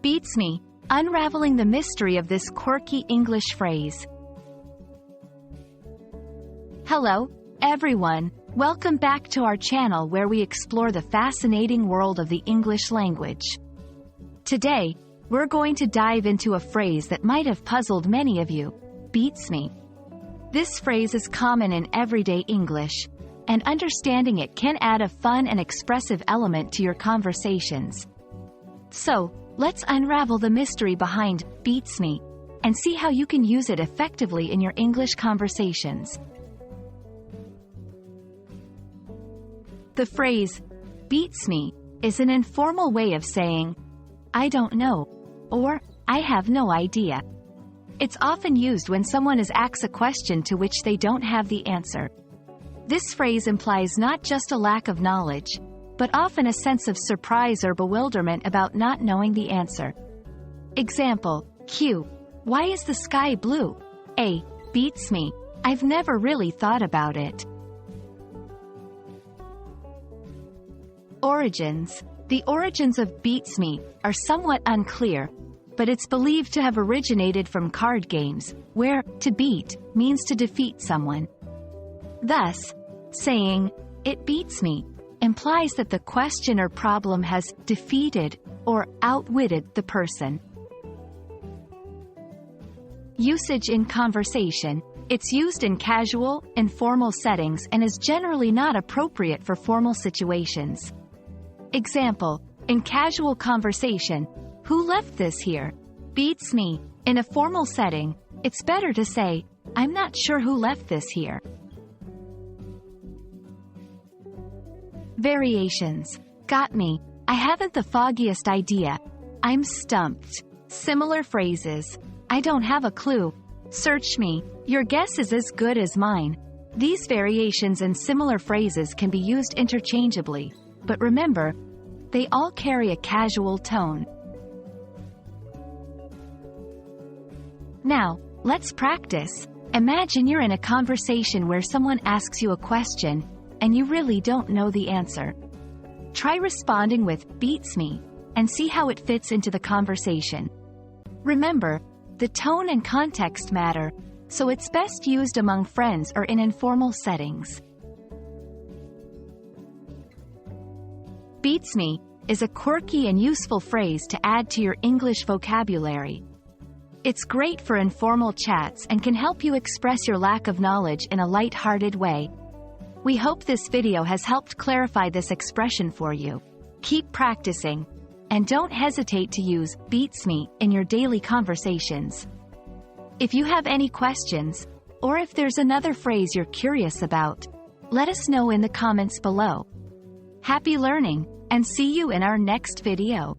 Beats me, unraveling the mystery of this quirky English phrase. Hello, everyone. Welcome back to our channel where we explore the fascinating world of the English language. Today, we're going to dive into a phrase that might have puzzled many of you, beats me. This phrase is common in everyday English, and understanding it can add a fun and expressive element to your conversations. So, let's unravel the mystery behind beats me, and see how you can use it effectively in your English conversations. The phrase, beats me, is an informal way of saying, I don't know, or I have no idea. It's often used when someone is asked a question to which they don't have the answer. This phrase implies not just a lack of knowledge, but often a sense of surprise or bewilderment about not knowing the answer. Example, Q. Why is the sky blue? A. Beats me. I've never really thought about it. Origins. The origins of beats me are somewhat unclear, but it's believed to have originated from card games, where to beat means to defeat someone. Thus, saying, it beats me, implies that the question or problem has defeated or outwitted the person. Usage in conversation. It's used in casual, informal settings and is generally not appropriate for formal situations. Example, in casual conversation, who left this here? Beats me. In a formal setting, it's better to say, I'm not sure who left this here. Variations. Got me. I haven't the foggiest idea. I'm stumped. Similar phrases. I don't have a clue. Search me. Your guess is as good as mine. These variations and similar phrases can be used interchangeably, but remember, they all carry a casual tone. Now, let's practice. Imagine you're in a conversation where someone asks you a question, and you really don't know the answer. Try responding with, beats me, and see how it fits into the conversation. Remember, the tone and context matter, so it's best used among friends or in informal settings. Beats me is a quirky and useful phrase to add to your English vocabulary. It's great for informal chats and can help you express your lack of knowledge in a light-hearted way. We hope this video has helped clarify this expression for you. Keep practicing, and don't hesitate to use beats me in your daily conversations. If you have any questions, or if there's another phrase you're curious about, let us know in the comments below. Happy learning, and see you in our next video.